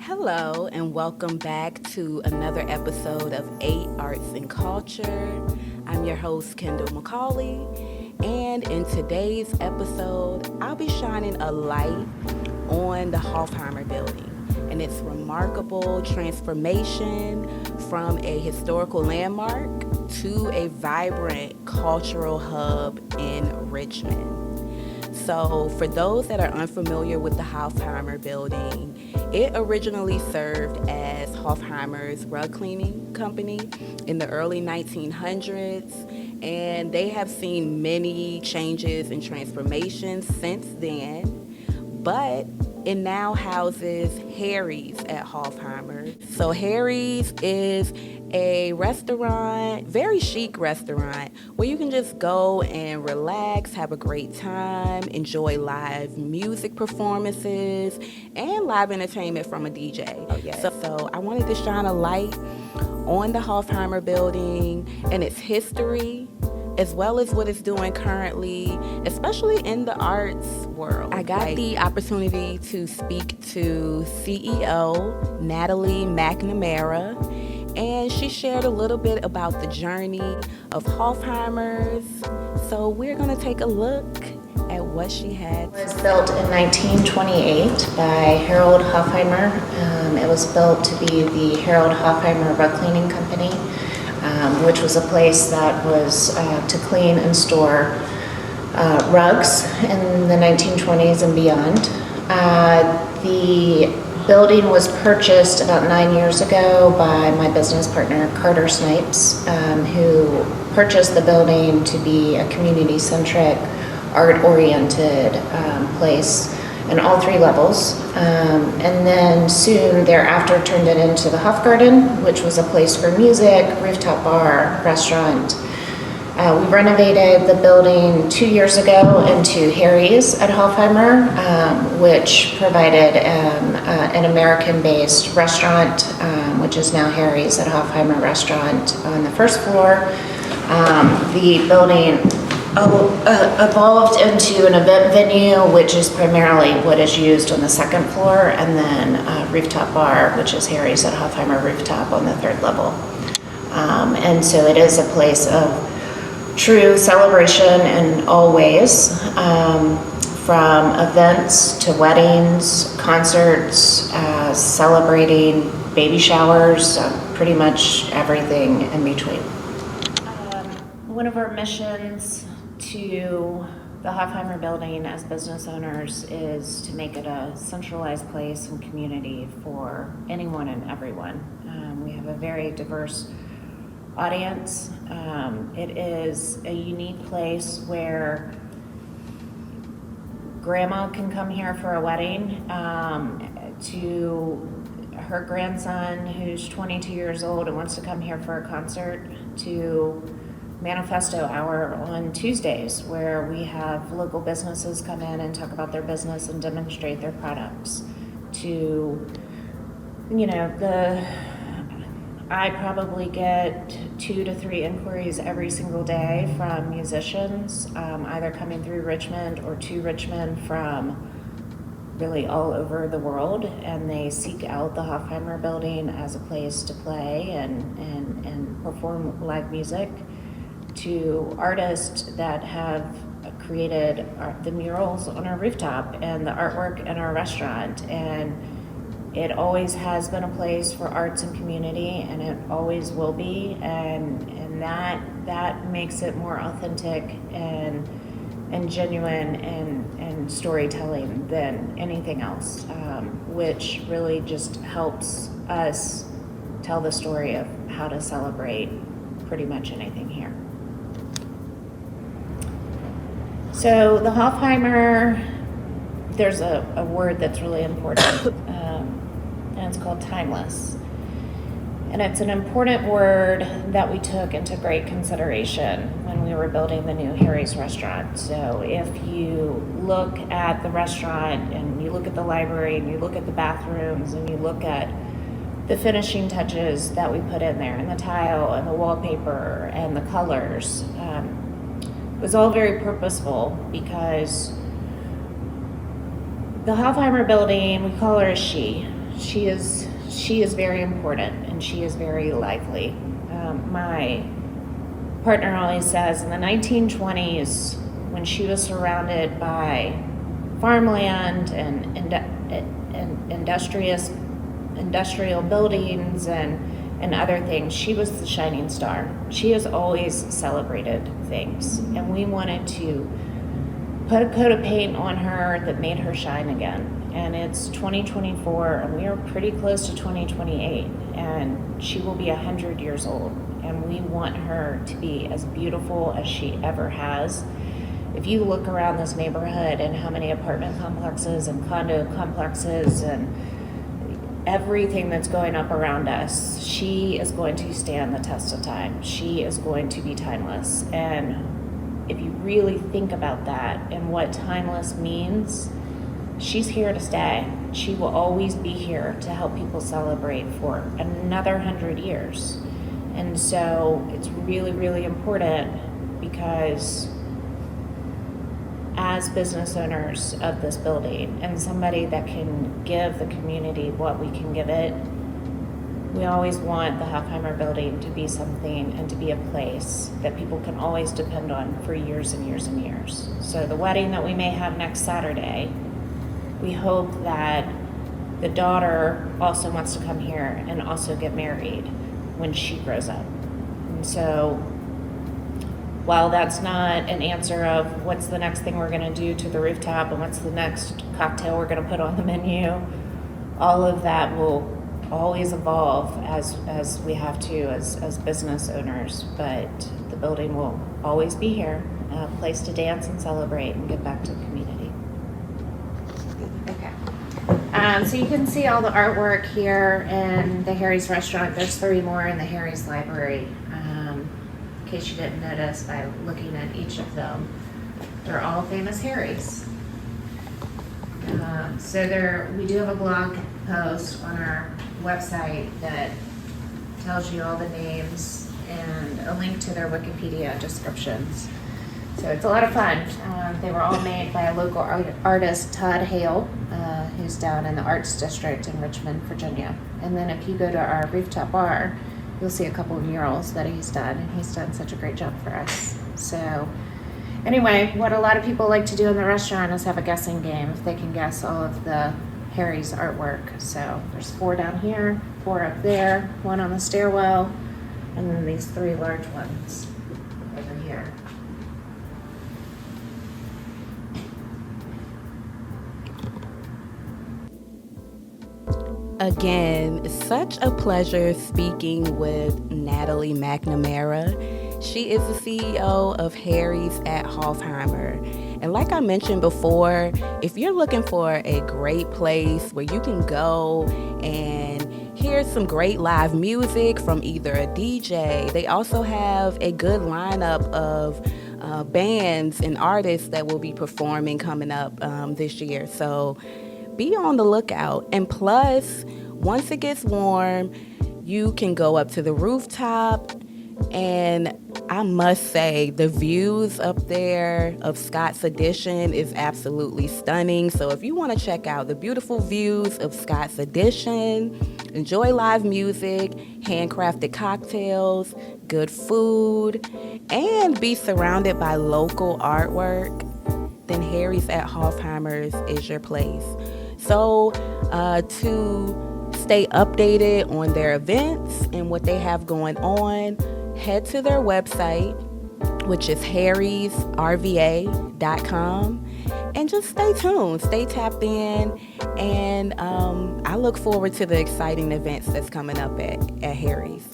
Hello, and welcome back to another episode of 8 Arts and Culture. I'm your host, Kendal McAuley, and in today's episode, I'll be shining a light on the Hofheimer Building and its remarkable transformation from a historical landmark to a vibrant cultural hub in Richmond. So, for those that are unfamiliar with the Hofheimer Building, it originally served as Hofheimer's rug cleaning company in the early 1900s, and they have seen many changes and transformations since then. But it now houses Harry's at Hofheimer. So Harry's is a restaurant, very chic restaurant, where you can just go and relax, have a great time, enjoy live music performances, and live entertainment from a DJ. Oh, yes. So I wanted to shine a light on the Hofheimer Building and its history, as well as what it's doing currently, especially in the arts world. I got the opportunity to speak to CEO Natalie McNamara, and she shared a little bit about the journey of Hofheimer's. So we're gonna take a look at what she had. It was built in 1928 by Harold Hofheimer. It was built to be the Harold Hofheimer Rug Cleaning Company, which was a place that was to clean and store rugs in the 1920s and beyond. The building was purchased about 9 years ago by my business partner, Carter Snipes, who purchased the building to be a community-centric, art-oriented place in all three levels. And then soon thereafter turned it into the Hofgarden, which was a place for music, rooftop bar, restaurant. We renovated the building 2 years ago into Harry's at Hofheimer, which provided an American-based restaurant, which is now Harry's at Hofheimer Restaurant on the first floor. The building evolved into an event venue, which is primarily what is used on the second floor, and then a rooftop bar, which is Harry's at Hofheimer Rooftop on the third level. And so it is a place of true celebration in all ways, from events to weddings, concerts, celebrating baby showers, pretty much everything in between. One of our missions to the Hofheimer Building as business owners is to make it a centralized place and community for anyone and everyone. We have a very diverse audience. It is a unique place where grandma can come here for a wedding, to her grandson who's 22 years old and wants to come here for a concert, to Manifesto Hour on Tuesdays, where we have local businesses come in and talk about their business and demonstrate their products, to, I probably get 2 to 3 inquiries every single day from musicians, either coming through Richmond or to Richmond from really all over the world, and they seek out the Hofheimer Building as a place to play and perform live music, to artists that have created the murals on our rooftop and the artwork in our restaurant. And it always has been a place for arts and community, and it always will be, and that makes it more authentic and genuine and storytelling than anything else, which really just helps us tell the story of how to celebrate pretty much anything here. So the Hofheimer, there's a word that's really important, and it's called timeless. And it's an important word that we took into great consideration when we were building the new Harry's restaurant. So if you look at the restaurant and you look at the library and you look at the bathrooms and you look at the finishing touches that we put in there and the tile and the wallpaper and the colors, it was all very purposeful, because the Hofheimer Building, we call her a she. she is very important, and she is very lively. My partner always says in the 1920s, when she was surrounded by farmland and industrial buildings and other things, she was the shining star. She has always celebrated things, and we wanted to put a coat of paint on her that made her shine again. And it's 2024, and we are pretty close to 2028, and she will be 100 years old, and we want her to be as beautiful as she ever has. If you look around this neighborhood and how many apartment complexes and condo complexes and everything that's going up around us, she is going to stand the test of time. She is going to be timeless. And if you really think about that and what timeless means, she's here to stay. She will always be here to help people celebrate for another 100 years. And so it's really, really important, because as business owners of this building and somebody that can give the community what we can give it, we always want the Hofheimer Building to be something and to be a place that people can always depend on for years and years and years. So the wedding that we may have next Saturday, we hope that the daughter also wants to come here and also get married when she grows up. And so while that's not an answer of what's the next thing we're going to do to the rooftop and what's the next cocktail we're going to put on the menu, all of that will always evolve as we have to as business owners. But the building will always be here, a place to dance and celebrate and give back to the community. Okay. So you can see all the artwork here in the Harry's restaurant. There's 3 more in the Harry's library. In case you didn't notice by looking at each of them, they're all famous Harry's. So we do have a blog post on our website that tells you all the names and a link to their Wikipedia descriptions. So it's a lot of fun. They were all made by a local artist, Todd Hale, who's down in the Arts District in Richmond, Virginia. And then if you go to our rooftop bar, you'll see a couple of murals that he's done, and he's done such a great job for us. So anyway, what a lot of people like to do in the restaurant is have a guessing game, if they can guess all of the Harry's artwork. So there's 4 down here, 4 up there, 1 on the stairwell, and then these 3 large ones over here. Again, such a pleasure speaking with Natalie McNamara. She is the CEO of Harry's at Hofheimer. And like I mentioned before, if you're looking for a great place where you can go and hear some great live music from either a DJ, they also have a good lineup of bands and artists that will be performing coming up this year. So be on the lookout. And plus, once it gets warm, you can go up to the rooftop, and I must say the views up there of Scott's Addition is absolutely stunning. So if you want to check out the beautiful views of Scott's Addition, enjoy live music, handcrafted cocktails, good food, and be surrounded by local artwork, then Harry's at Hofheimer's is your place. So to stay updated on their events and what they have going on, head to their website, which is harrysrva.com, and just stay tuned, stay tapped in, and I look forward to the exciting events that's coming up at Harry's.